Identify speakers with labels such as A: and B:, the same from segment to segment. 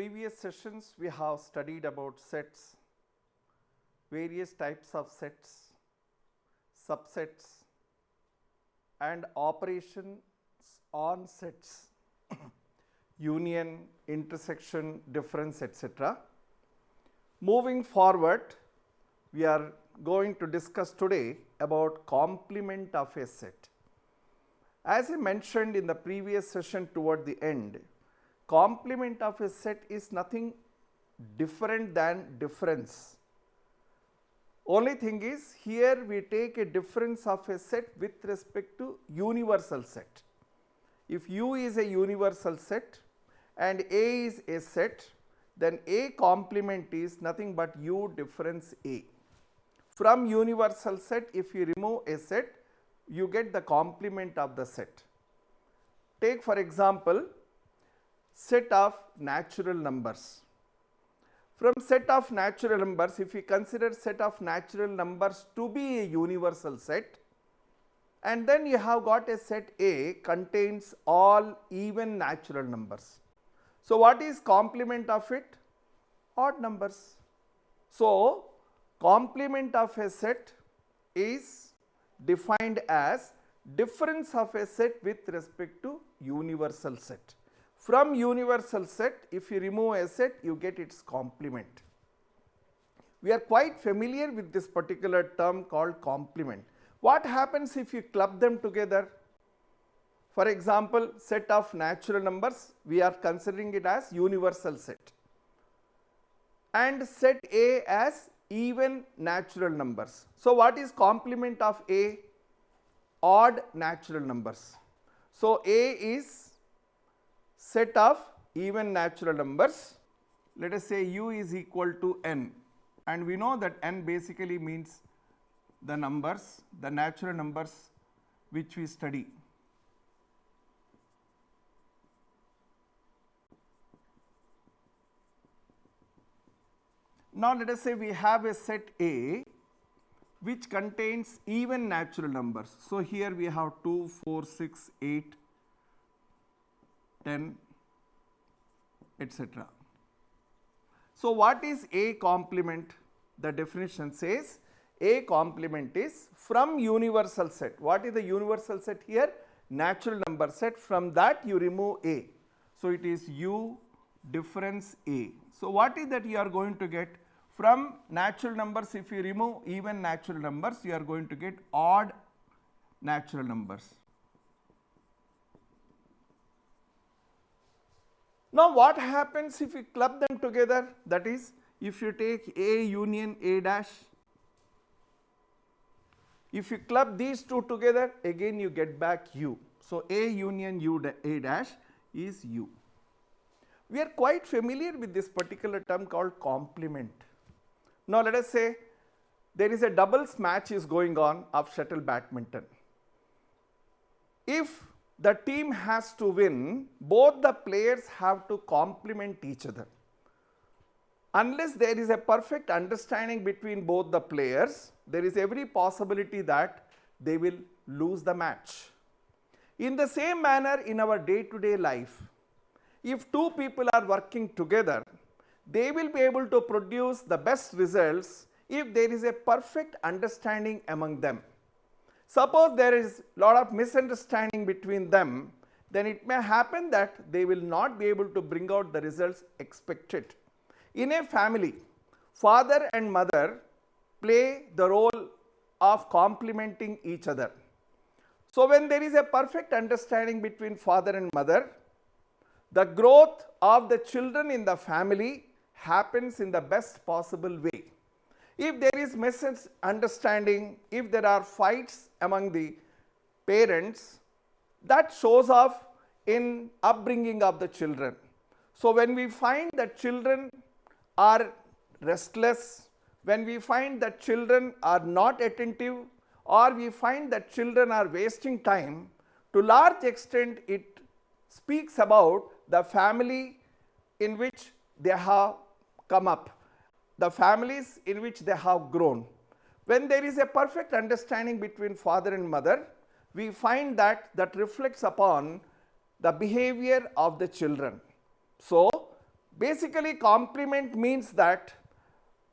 A: previous sessions we have studied about sets, various types of sets, subsets and operations on sets, union, intersection, difference, etc. Moving forward, we are going to discuss today about complement of a set. As I mentioned in the previous session toward the end, complement of a set is nothing different than difference. Only thing is, here we take a difference of a set with respect to universal set. If U is a universal set and A is a set, then A complement is nothing but U difference A. From universal set, if you remove a set, you get the complement of the set. Take for example, set of natural numbers. From set of natural numbers, if we consider set of natural numbers to be a universal set, and then you have got a set A contains all even natural numbers. So, what is complement of it? Odd numbers. So, complement of a set is defined as difference of a set with respect to universal set. From universal set, if you remove a set, you get its complement. We are quite familiar with this particular term called complement. What happens if you club them together? For example, set of natural numbers, we are considering it as universal set, and set A as even natural numbers. So, what is complement of A? Odd natural numbers. So, A is set of even natural numbers. Let us say U is equal to N, and we know that N basically means the numbers, the natural numbers which we study. Now, let us say we have a set A which contains even natural numbers. So, here we have 2, 4, 6, 8, 10, etc. So, what is A complement? The definition says A complement is from universal set. What is the universal set here? Natural number set. From that you remove A. So, it is U difference A. So, what is that you are going to get? From natural numbers, if you remove even natural numbers, you are going to get odd natural numbers. Now, what happens if you club them together? That is, if you take A union A dash, if you club these two together, again you get back U. So, A union A dash is U. We are quite familiar with this particular term called complement. Now, let us say there is a doubles match is going on of shuttle badminton. If the team has to win, both the players have to complement each other. Unless there is a perfect understanding between both the players, there is every possibility that they will lose the match. In the same manner, in our day-to-day life, if two people are working together, they will be able to produce the best results if there is a perfect understanding among them. Suppose there is a lot of misunderstanding between them, then it may happen that they will not be able to bring out the results expected. In a family, father and mother play the role of complementing each other. So, when there is a perfect understanding between father and mother, the growth of the children in the family happens in the best possible way. If there is misunderstanding, if there are fights among the parents, that shows off in upbringing of the children. So, when we find that children are restless, when we find that children are not attentive, or we find that children are wasting time, to large extent it speaks about the family in which they have come up, the families in which they have grown. When there is a perfect understanding between father and mother, we find that reflects upon the behavior of the children. So, Basically, complement means that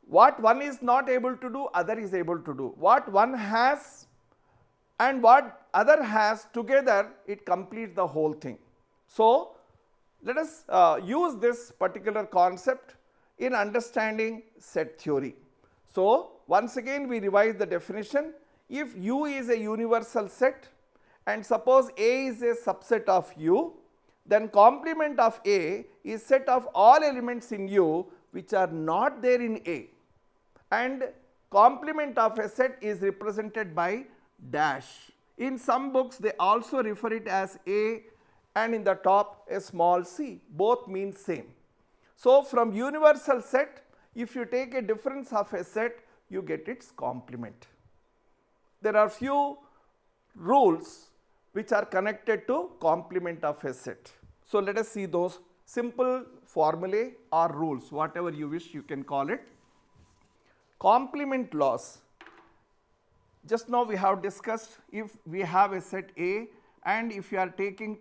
A: what one is not able to do, other is able to do. What one has and what other has together, it completes the whole thing. So, let us use this particular concept in understanding set theory. So, once again we revise the definition. If U is a universal set and suppose A is a subset of U, then complement of A is set of all elements in U which are not there in A, and complement of a set is represented by dash. In some books they also refer it as A and in the top a small c, both mean same. So, from universal set, if you take a difference of a set, you get its complement. There are few rules which are connected to complement of a set. So, let us see those simple formulae or rules, whatever you wish you can call it. Complement laws. Just now we have discussed, if we have a set A and if you are taking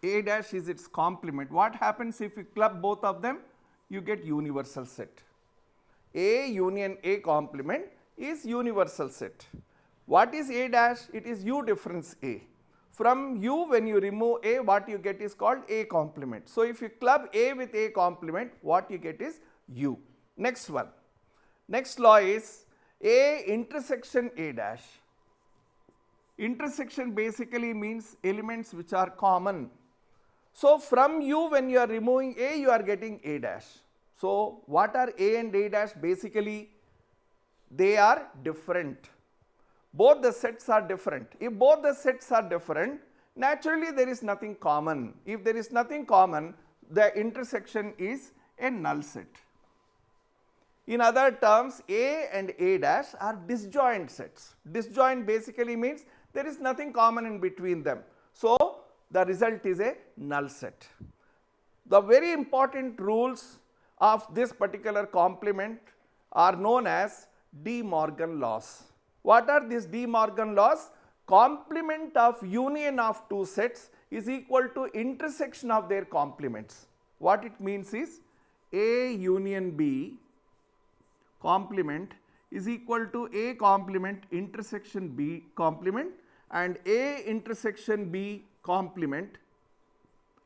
A: A dash is its complement, what happens if you club both of them? You get universal set. A union A complement is universal set. What is A dash? It is U difference A. From U, when you remove A, what you get is called A complement. So, if you club A with A complement, what you get is U. Next one. Next law is A intersection A dash. Intersection basically means elements which are common. So, from U, when you are removing A, you are getting A dash. So, what are A and A dash? Basically, they are different. Both the sets are different. If both the sets are different, naturally there is nothing common. If there is nothing common, the intersection is a null set. In other terms, A and A dash are disjoint sets. Disjoint basically means there is nothing common in between them. So, the result is a null set. The very important rules of this particular complement are known as De Morgan laws. What are these De Morgan laws? Complement of union of two sets is equal to intersection of their complements. What it means is A union B complement is equal to A complement intersection B complement, and A intersection B complement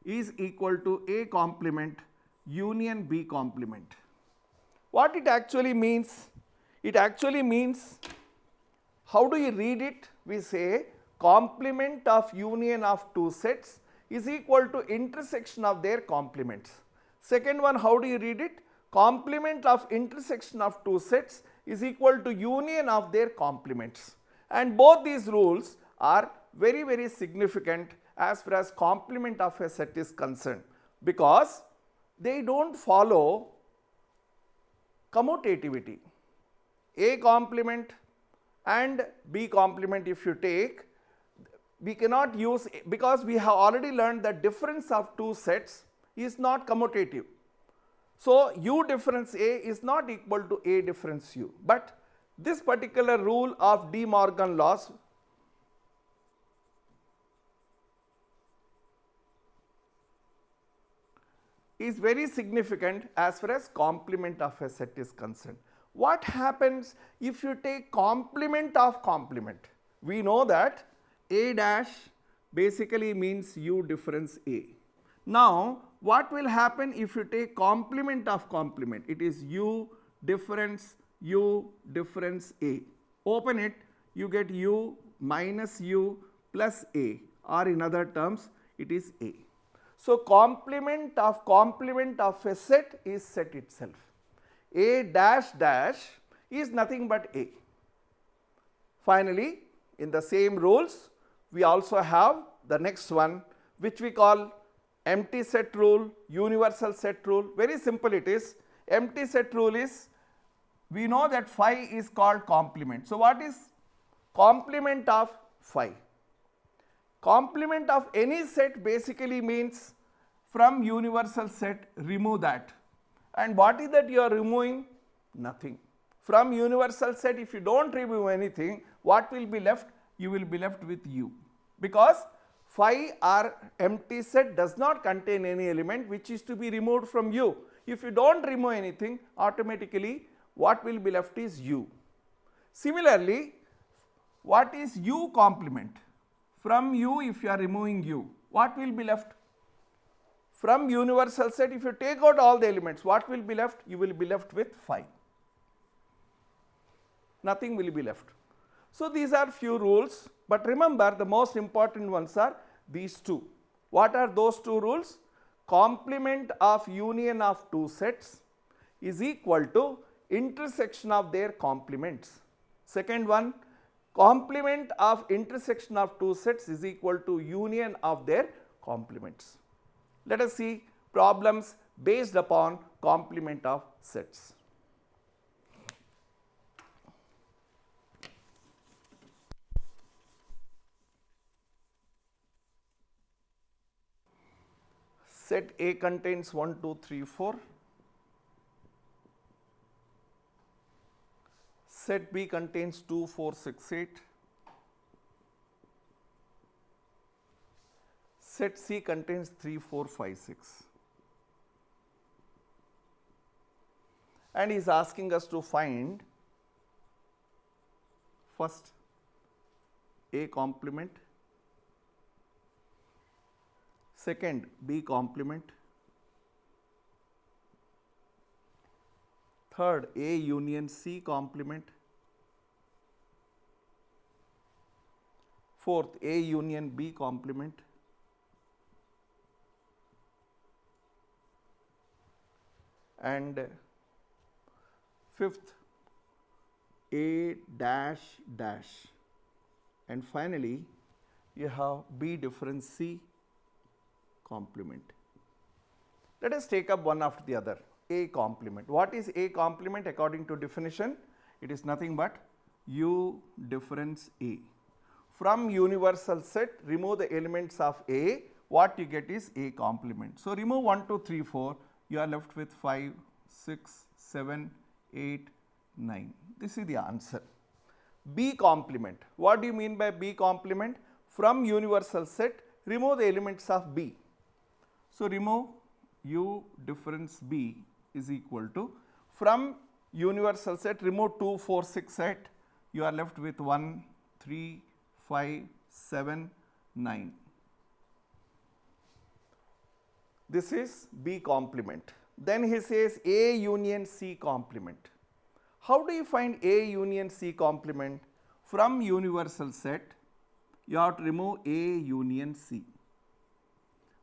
A: is equal to A complement union B complement. What it actually means? It actually means, how do you read it? We say complement of union of two sets is equal to intersection of their complements. Second one, how do you read it? Complement of intersection of two sets is equal to union of their complements. And both these rules are very, very significant as far as complement of a set is concerned, because they do not follow commutativity. A complement and B complement if you take, we cannot use, because we have already learned that difference of two sets is not commutative. So, U difference A is not equal to A difference U, but this particular rule of De Morgan laws is very significant as far as complement of a set is concerned. What happens if you take complement of complement? We know that A dash basically means U difference A. Now, what will happen if you take complement of complement? It is U difference A. Open it, you get U minus U plus A, or in other terms it is A. So, complement of a set is set itself. A dash dash is nothing but A. Finally, in the same rules, we also have the next one, which we call empty set rule, universal set rule. Very simple it is. Empty set rule is, we know that phi is called complement. So, what is complement of phi? Complement of any set basically means from universal set remove that. And what is that you are removing? Nothing. From universal set, if you do not remove anything, what will be left? You will be left with U, because phi or empty set does not contain any element which is to be removed from U. If you don't remove anything, automatically what will be left is U. Similarly, what is U complement? From U, if you are removing U, what will be left? From universal set, if you take out all the elements, what will be left? You will be left with 5. Nothing will be left. So these are few rules, but remember the most important ones are these two. What are those two rules? Complement of union of two sets is equal to intersection of their complements. Second one, complement of intersection of two sets is equal to union of their complements. Let us see problems based upon complement of sets. Set A contains 1, 2, 3, 4. Set B contains 2, 4, 6, 8. Set C contains 3, 4, 5, 6. And he is asking us to find first A complement, second B complement, third A union C complement, fourth A union B complement, and fifth A dash dash, and finally you have B difference C complement. Let us take up one after the other. A complement. What is A complement according to definition? It is nothing but U difference A. From universal set, remove the elements of A, what you get is A complement. So remove 1, 2, 3, 4, you are left with 5, 6, 7, 8, 9. This is the answer. B complement. What do you mean by B complement? From universal set, remove the elements of B. So remove U difference B is equal to, from universal set, remove 2, 4, 6, 8, you are left with 1, 3, 5, 7, 9. This is B complement. Then he says A union C complement. How do you find A union C complement? From universal set, you have to remove A union C.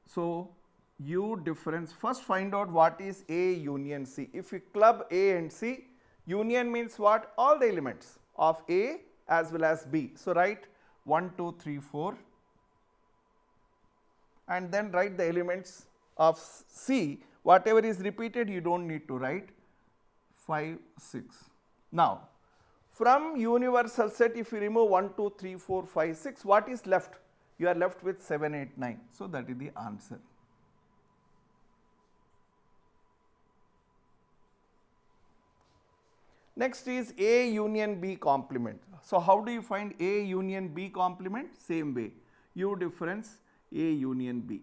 A: So U difference, first find out what is A union C. If we club A and C, union means what? All the elements of A as well as B. So write 1, 2, 3, 4, and then write the elements of C. Whatever is repeated, you don't need to write 5, 6. Now, from universal set, if you remove 1, 2, 3, 4, 5, 6, what is left? You are left with 7, 8, 9. So that is the answer. Next is A union B complement. So how do you find A union B complement? Same way, U difference A union B.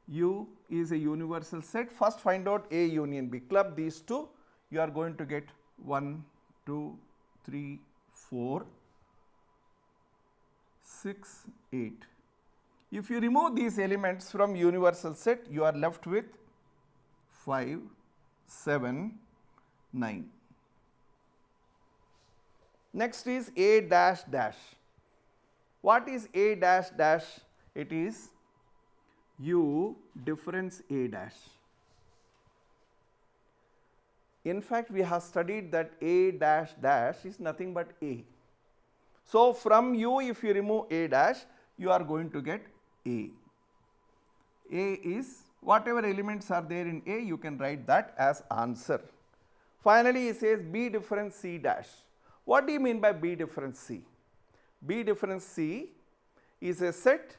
A: U is a universal set. First find out A union B. Club these two, you are going to get 1, 2, 3, 4, 6, 8. If you remove these elements from universal set, you are left with 5, 7, 9. Next is A dash dash. What is A dash dash? It is U difference A dash. In fact, we have studied that A dash dash is nothing but A. So from U, if you remove A dash, you are going to get A. A is whatever elements are there in A, you can write that as answer. Finally, it says B difference C dash. What do you mean by B difference C? B difference C is a set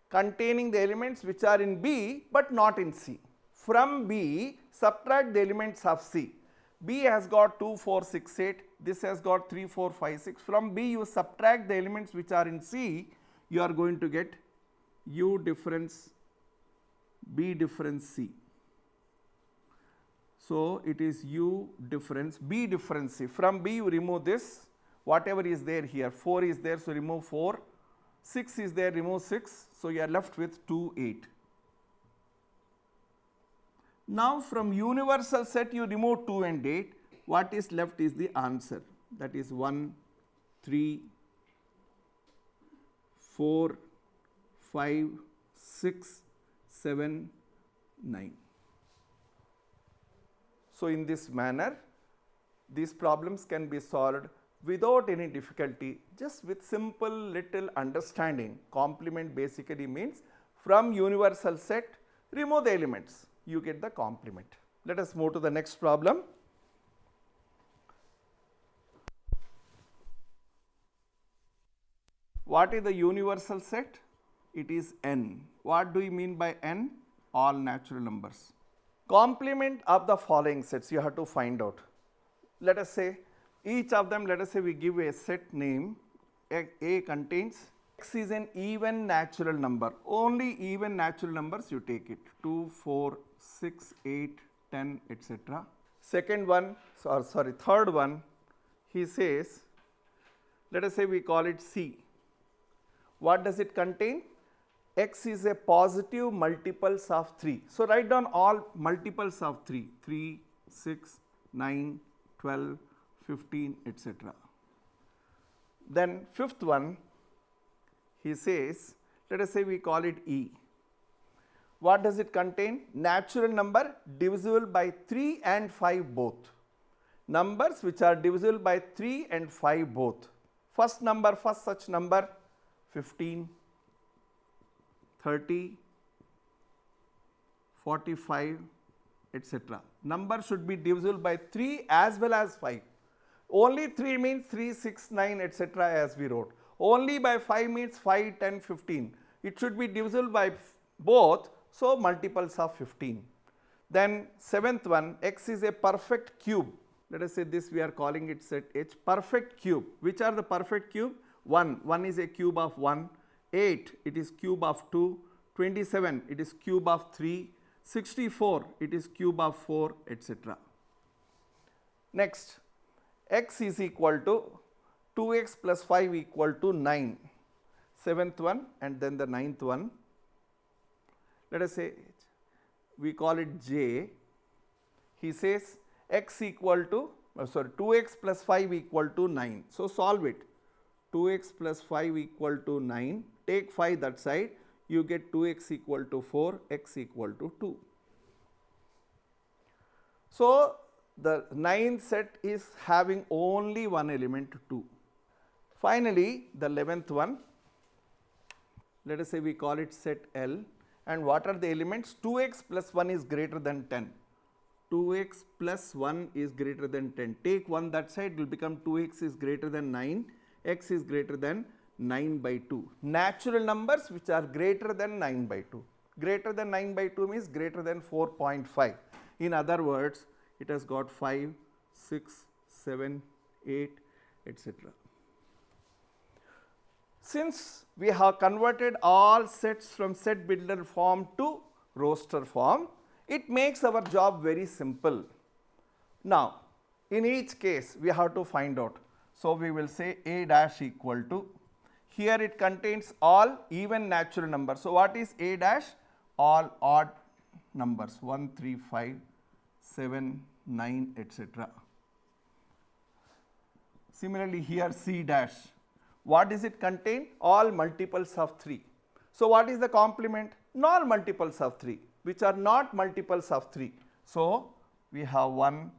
A: containing the elements which are in B but not in C. From B, subtract the elements of C. B has got 2, 4, 6, 8. This has got 3, 4, 5, 6. From B, you subtract the elements which are in C. You are going to get U difference B difference C. So it is u difference, b difference c. From b you remove this, whatever is there here, 4 is there, so remove 4, 6 is there, remove 6, so you are left with 2, 8. Now from universal set you remove 2 and 8, what is left is the answer, that is 1, 3, 4, 5, 6, 7, 9. So in this manner, these problems can be solved without any difficulty, just with simple little understanding. Complement basically means from universal set, remove the elements, you get the complement. Let us move to the next problem. What is the universal set? It is n. What do we mean by n? All natural numbers. Complement of the following sets you have to find out. Let us say each of them, let us say we give a set name, A contains, x is an even natural number, only even natural numbers you take it, 2, 4, 6, 8, 10, etc. Second one, third one, he says, let us say we call it C. What does it contain? X is a positive multiples of 3. So write down all multiples of 3, 3, 6, 9, 12, 15, etc. Then fifth one, he says, let us say we call it E. What does it contain? Natural number divisible by 3 and 5 both. Numbers which are divisible by 3 and 5 both. First such number 15, 30, 45, etc. Number should be divisible by 3 as well as 5. Only 3 means 3, 6, 9, etc. as we wrote. Only by 5 means 5, 10, 15. It should be divisible by both, so multiples of 15. Then seventh one, x is a perfect cube. Let us say this we are calling it set H, perfect cube. Which are the perfect cube? 1 is a cube of 1. 8, it is cube of 2, 27, it is cube of 3, 64, it is cube of 4, etc. Next, x is equal to 2x plus 5 equal to 9, seventh one, and then the ninth one. Let us say we call it J. He says x equal to, 2x plus 5 equal to 9. So solve it. 2x plus 5 equal to 9, take 5 that side, you get 2x equal to 4, x equal to 2. So the 9th set is having only one element 2. Finally, the 11th one, let us say we call it set L, and what are the elements? 2x plus 1 is greater than 10. 2x plus 1 is greater than 10. Take 1 that side, it will become 2x is greater than 9. X is greater than 9 by 2. Natural numbers which are greater than 9 by 2. Greater than 9 by 2 means greater than 4.5. In other words, it has got 5, 6, 7, 8, etc. Since we have converted all sets from set builder form to roster form, it makes our job very simple. Now, in each case, we have to find out. So we will say A dash equal to, here it contains all even natural numbers. So what is A dash? All odd numbers, 1, 3, 5, 7, 9, etc. Similarly here C dash, what does it contain? All multiples of 3. So what is the complement? Null multiples of 3, which are not multiples of 3. So we have 1,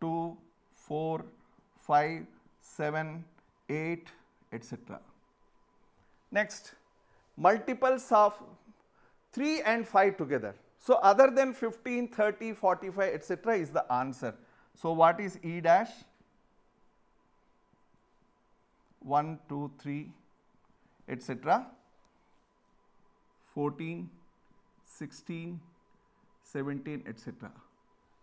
A: 2, 4, 5, 7, 8, etc. Next, multiples of 3 and 5 together. So other than 15, 30, 45, etc. is the answer. So what is E dash? 1, 2, 3, etc. 14, 16, 17, etc.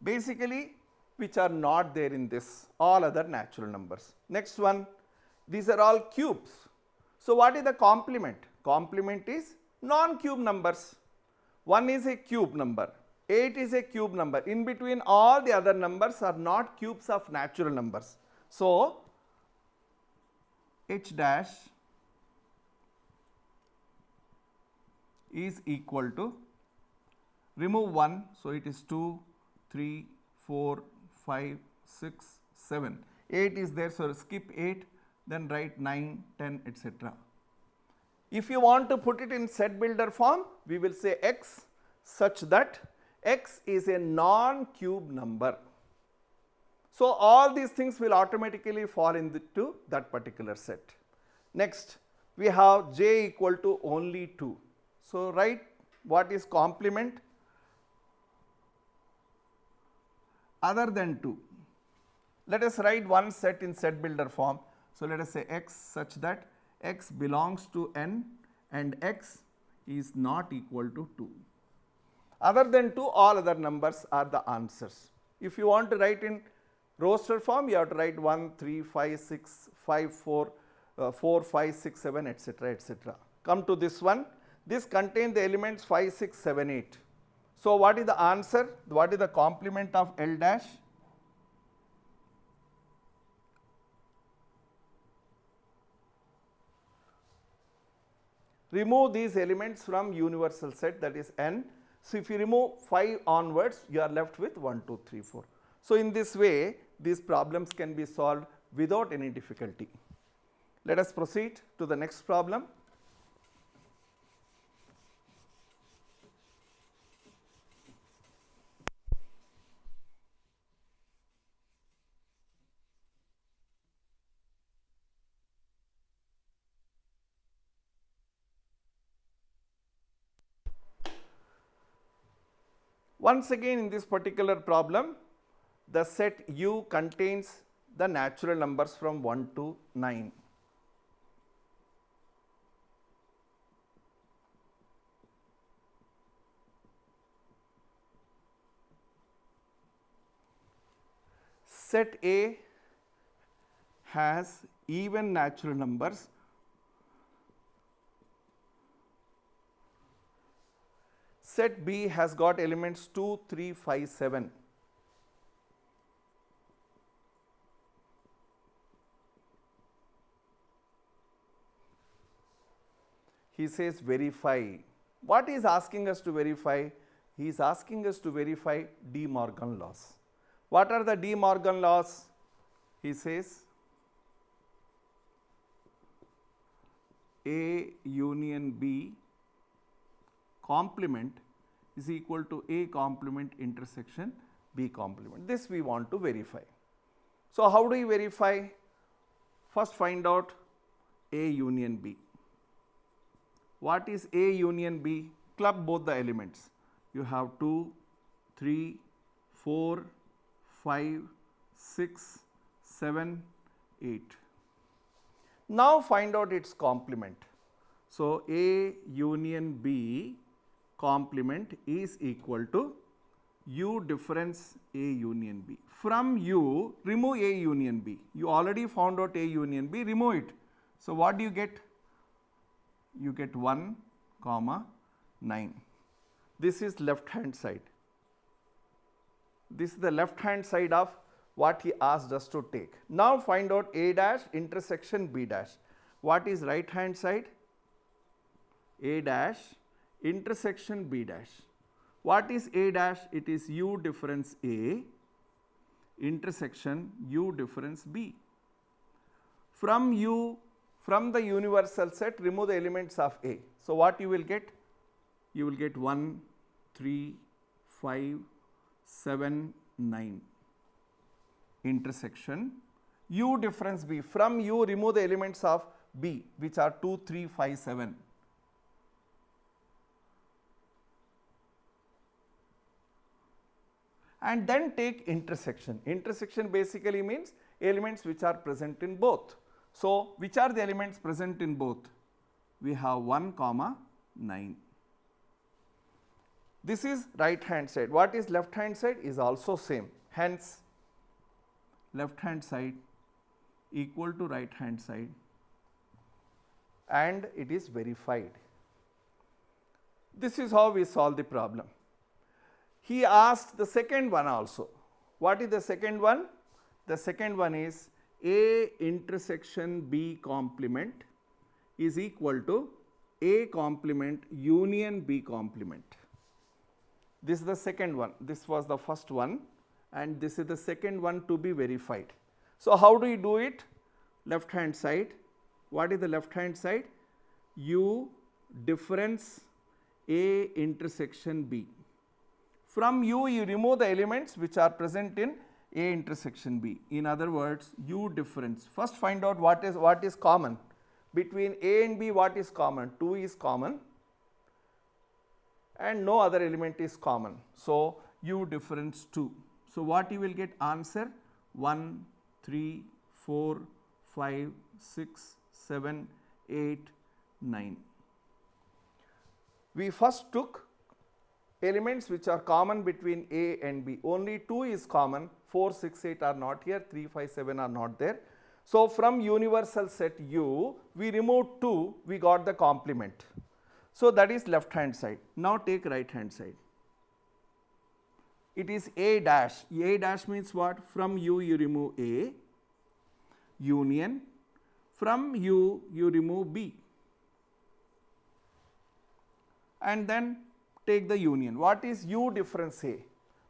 A: Basically, which are not there in this, all other natural numbers. Next one, these are all cubes. So what is the complement? Complement is non-cube numbers. 1 is a cube number, 8 is a cube number. In between all the other numbers are not cubes of natural numbers. So, h dash is equal to, remove 1, so it is 2, 3, 4, 5, 6, 7. 8 is there, so skip 8, then write 9, 10, etc. If you want to put it in set builder form, we will say x such that x is a non-cube number. So, all these things will automatically fall into that particular set. Next, we have j equal to only 2. So, write what is complement other than 2. Let us write one set in set builder form. So, let us say x such that x belongs to n and x is not equal to 2. Other than 2, all other numbers are the answers. If you want to write in roster form, you have to write 1, 3, 5, 6, 5, 4, 4, 5, 6, 7, etc., etc. Come to this one. This contains the elements 5, 6, 7, 8. So, what is the answer? What is the complement of L dash? Remove these elements from universal set, that is n. So, if you remove 5 onwards, you are left with 1, 2, 3, 4. So, in this way, these problems can be solved without any difficulty. Let us proceed to the next problem. Once again, in this particular problem, the set U contains the natural numbers from 1 to 9. Set A has even natural numbers. Set B has got elements 2, 3, 5, 7. He says verify. What he is asking us to verify? He is asking us to verify De Morgan laws. What are the De Morgan laws? He says A union B complement is equal to A complement intersection B complement. This we want to verify. So, how do you verify? First, find out A union B. What is A union B? Club both the elements. You have 2, 3, 4, 5, 6, 7, 8. Now, find out its complement. So, A union B complement is equal to U difference A union B. From U, remove A union B. You already found out A union B, remove it. So, what do you get? You get 1, 9. This is left hand side. This is the left hand side of what he asked us to take. Now, find out A dash intersection B dash. What is right hand side? A dash intersection B dash. What is A dash? It is U difference A intersection U difference B. From U, from the universal set, remove the elements of A. So, what you will get? You will get 1, 3, 5, 7, 9 intersection U difference B. From U, remove the elements of B, which are 2, 3, 5, 7. And then take intersection. Intersection basically means elements which are present in both. So, which are the elements present in both? We have 1, 9. This is right hand side. What is left hand side? Is also same. Hence, left hand side equal to right hand side, and it is verified. This is how we solve the problem. he asked the second one also. What is the second one? The second one is A intersection B complement is equal to A complement union B complement. This is the second one. This was the first one, and this is the second one to be verified. So, how do you do it? Left hand side. What is the left hand side? U difference A intersection B. From U, you remove the elements which are present in A intersection B. In other words, U difference. First find out what is common. Between A and B, what is common? 2 is common and no other element is common. So, U difference 2. So, what you will get answer? 1, 3, 4, 5, 6, 7, 8, 9. We first took elements which are common between A and B. Only 2 is common, 4, 6, 8 are not here, 3, 5, 7 are not there. So, from universal set U, we removed 2, we got the complement. So, that is left hand side. Now, take right hand side. It is A dash. A dash means what? From U, you remove A, union. From U, you remove B. And then take the union. What is U difference A?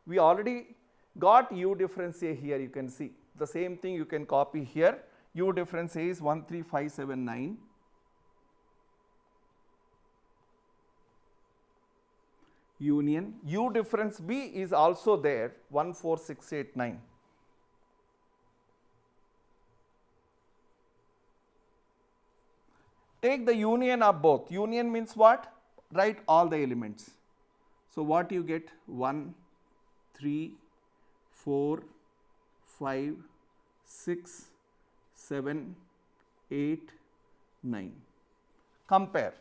A: We already got U difference A here, you can see. The same thing you can copy here. U difference A is 1, 3, 5, 7, 9. Union. U difference B is also there, 1, 4, 6, 8, 9. Take the union of both. Union means what? Write all the elements. So, what you get? 1, 3, 4, 5, 6, 7, 8, 9. Compare.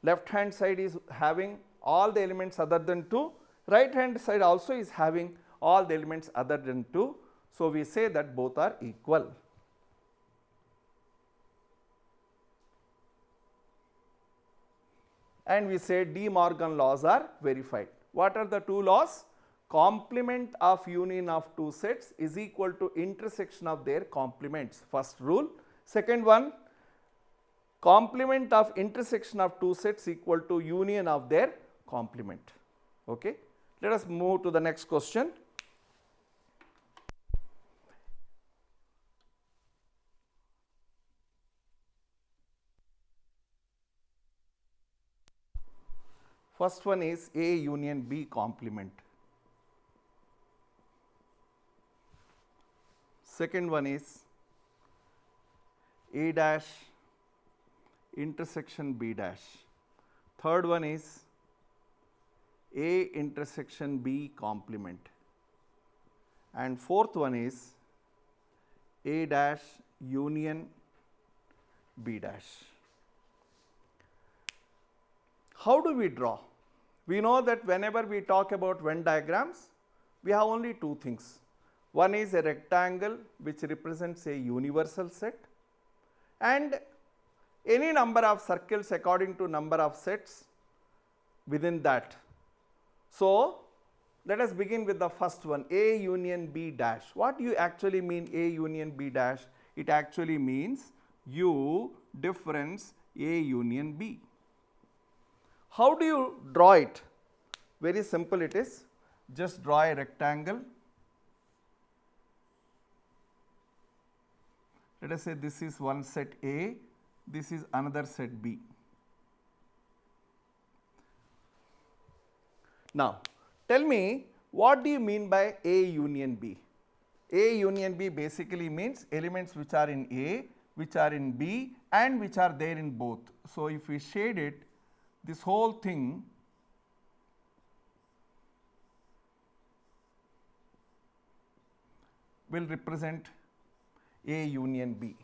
A: Left hand side is having all the elements other than 2. Right hand side also is having all the elements other than 2. So, we say that both are equal. And we say De Morgan laws are verified. What are the two laws? Complement of union of two sets is equal to intersection of their complements. First rule. Second one, complement of intersection of two sets equal to union of their complement. Okay. Let us move to the next question. First one is A union B complement. Second one is A dash intersection B dash. Third one is A intersection B complement. And fourth one is A dash union B dash. How do we draw? We know that whenever we talk about Venn diagrams, we have only two things. One is a rectangle which represents a universal set, and any number of circles according to number of sets within that. So, let us begin with the first one, A union B dash. What do you actually mean A union B dash? It actually means U difference A union B. How do you draw it? Very simple it is. Just draw a rectangle. Let us say this is one set A, this is another set B. Now, tell me, what do you mean by A union B? A union B basically means elements which are in A, which are in B, and which are there in both. So, if we shade it, this whole thing will represent A union B.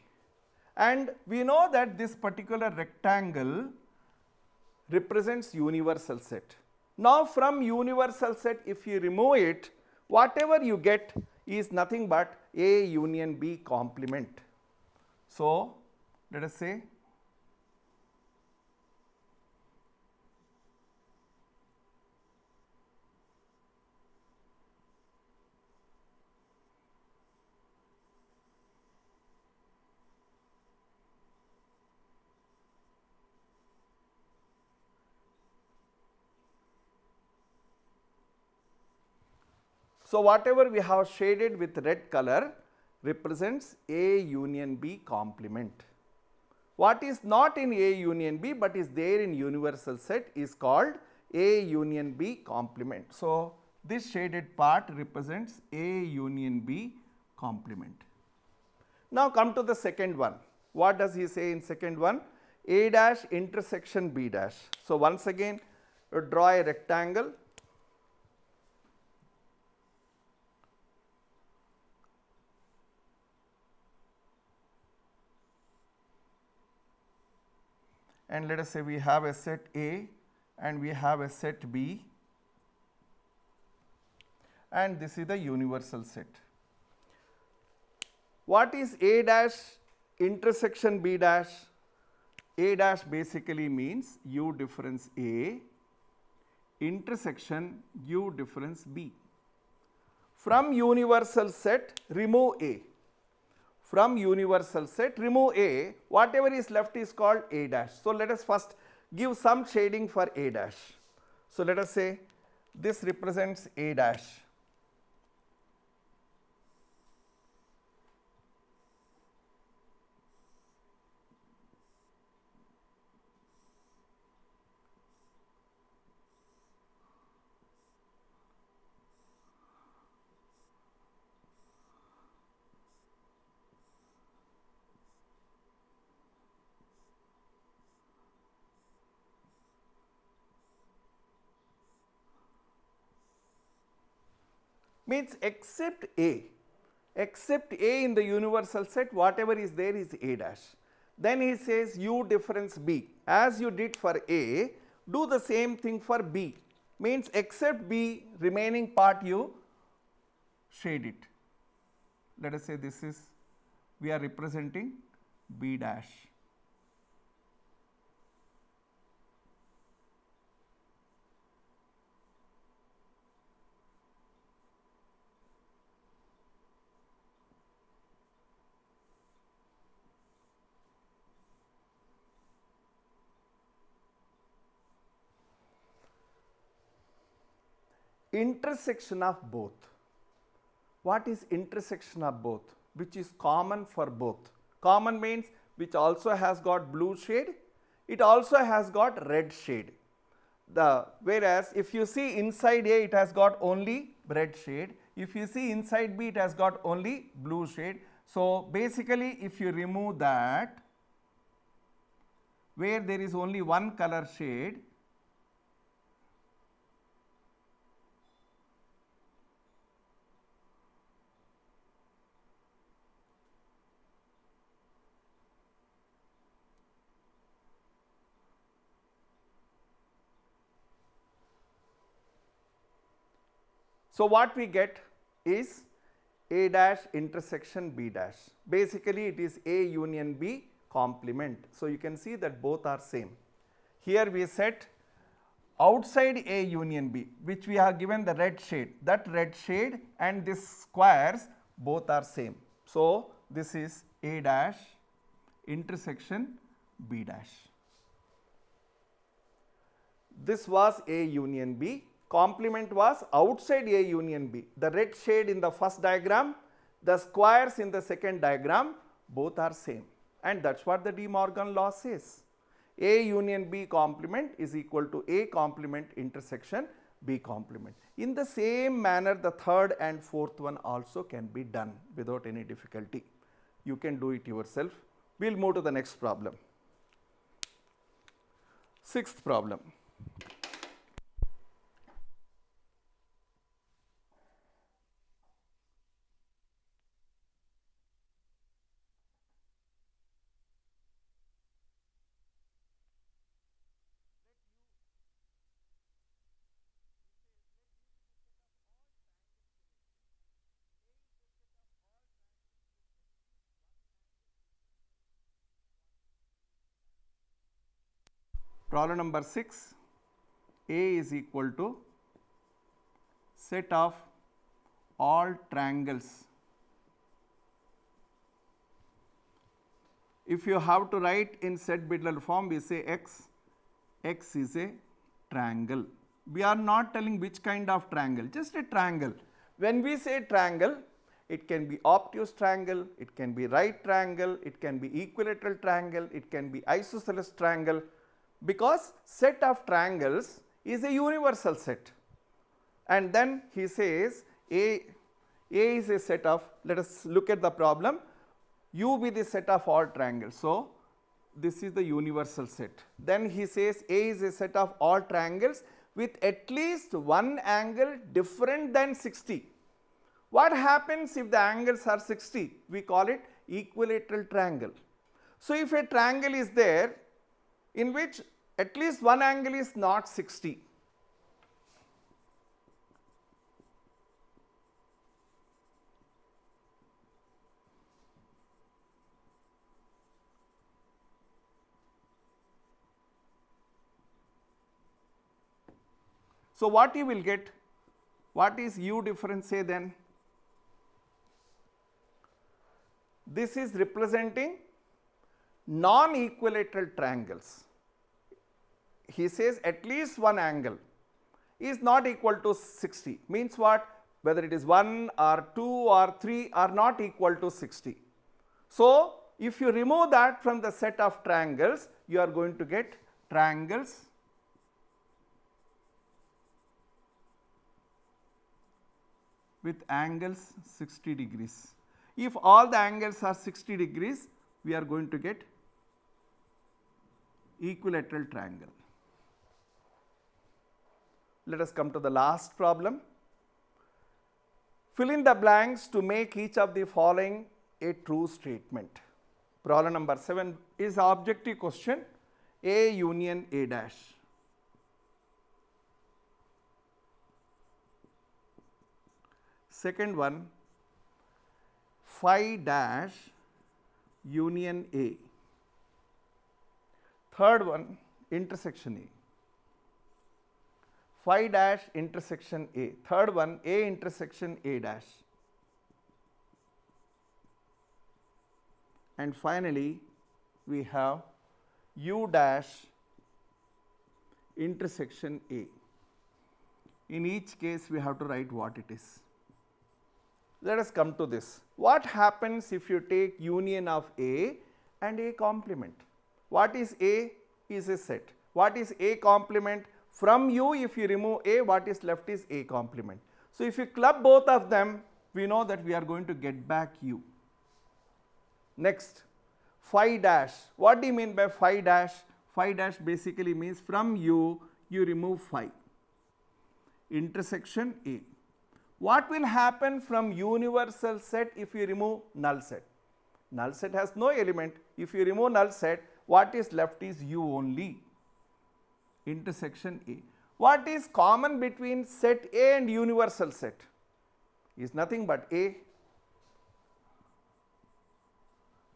A: And we know that this particular rectangle represents universal set. Now, from universal set, if you remove it, whatever you get is nothing but A union B complement. So, let us say So, whatever we have shaded with red color represents A union B complement. What is not in A union B but is there in universal set is called A union B complement. So, this shaded part represents A union B complement. Now, come to the second one. What does he say in second one? A dash intersection B dash. So, once again draw a rectangle. And let us say we have a set A and we have a set B, and this is the universal set. What is A dash intersection B dash? A dash basically means U difference A intersection U difference B. From universal set, remove A. From universal set, remove A, whatever is left is called A dash. So, let us first give some shading for A dash. So, let us say this represents A dash. Means except A in the universal set, whatever is there is A dash. Then he says U difference B. As you did for A, do the same thing for B. Means except B, remaining part you shade it. Let us say this is, we are representing B dash. Intersection of both. What is intersection of both? Which is common for both. Common means which also has got blue shade, it also has got red shade. Whereas if you see inside A, it has got only red shade. If you see inside B, it has got only blue shade. So, basically if you remove that, where there is only one color shade, so what we get is A dash intersection B dash. Basically it is A union B complement. So, you can see that both are same. Here we set outside A union B, which we have given the red shade. That red shade and this squares both are same. So, this is A dash intersection B dash. This was A union B. Complement was outside A union B. The red shade in the first diagram, the squares in the second diagram, both are same, and that is what the De Morgan law says. A union B complement is equal to A complement intersection B complement. In the same manner, the third and fourth one also can be done without any difficulty. You can do it yourself. We will move to the next problem. Sixth problem. Problem number 6, A is equal to set of all triangles. If you have to write in set Bidler form, we say X is a triangle. We are not telling which kind of triangle, just a triangle. When we say triangle, it can be obtuse triangle, it can be right triangle, it can be equilateral triangle, it can be isosceles triangle, because set of triangles is a universal set. And then he says A is a set of, let us look at the problem, U be the set of all triangles. So, this is the universal set. Then he says A is a set of all triangles with at least one angle different than 60. What happens if the angles are 60? We call it equilateral triangle. So, if a triangle is there in which at least one angle is not 60, so what you will get? What is U difference A then? This is representing non-equilateral triangles. He says at least one angle is not equal to 60. Means what? Whether it is 1 or 2 or 3 are not equal to 60. So, if you remove that from the set of triangles, you are going to get triangles with angles 60 degrees. If all the angles are 60 degrees, we are going to get equilateral triangle. Let us come to the last problem. Fill in the blanks to make each of the following a true statement. Problem number 7 is an objective question, A union A dash. Second one, phi dash union A. Third one, intersection A. Phi dash intersection A. Third one, A intersection A dash. And finally, we have U dash intersection A. In each case, we have to write what it is. Let us come to this. What happens if you take union of A and A complement? What is A? Is a set. What is A complement? From U, if you remove A, what is left is A complement. So, if you club both of them, we know that we are going to get back U. Next, phi dash. What do you mean by phi dash? Phi dash basically means from U, you remove phi. Intersection A. What will happen from universal set if you remove null set? Null set has no element. If you remove null set, what is left is U only. Intersection A. What is common between set A and universal set? Is nothing but A.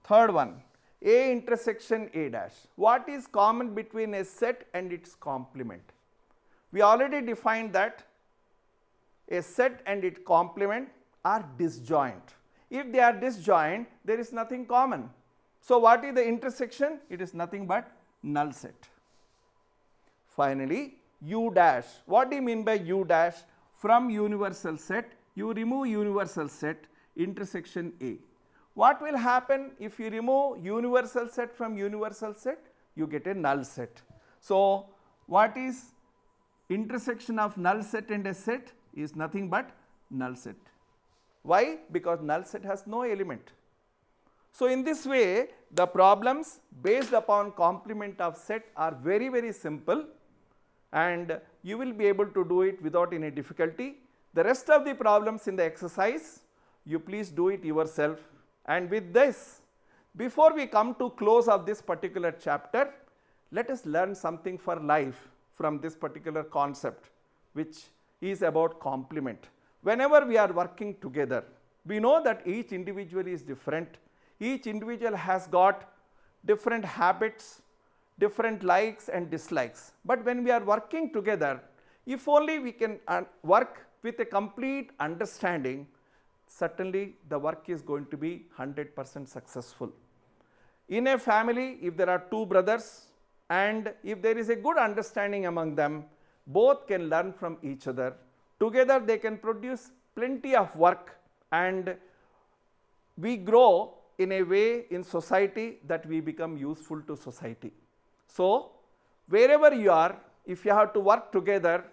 A: Third one, A intersection A dash. What is common between a set and its complement? We already defined that a set and its complement are disjoint. If they are disjoint, there is nothing common. So, what is the intersection? It is nothing but null set. Finally, U dash. What do you mean by U dash? From universal set, you remove universal set, intersection A. What will happen if you remove universal set from universal set? You get a null set. So, what is intersection of null set and a set? Is nothing but null set. Why? Because null set has no element. So, in this way, the problems based upon complement of set are very, very simple, and you will be able to do it without any difficulty. The rest of the problems in the exercise, you please do it yourself. And with this, before we come to close of this particular chapter, let us learn something for life from this particular concept, which is about complement. Whenever we are working together, we know that each individual is different. Each individual has got different habits, different likes and dislikes. But when we are working together, if only we can work with a complete understanding, certainly the work is going to be 100% successful. In a family, if there are two brothers and if there is a good understanding among them, both can learn from each other. Together they can produce plenty of work, and we grow in a way in society that we become useful to society. So, wherever you are, if you have to work together,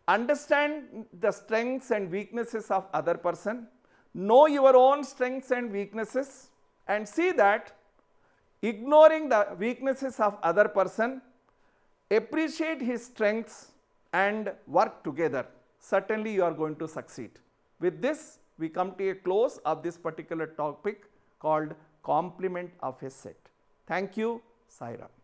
A: understand the strengths and weaknesses of other person, know your own strengths and weaknesses, and see that ignoring the weaknesses of other person, appreciate his strengths and work together. Certainly you are going to succeed. With this, we come to a close of this particular topic called complement of a set. Thank you. Sai Ram.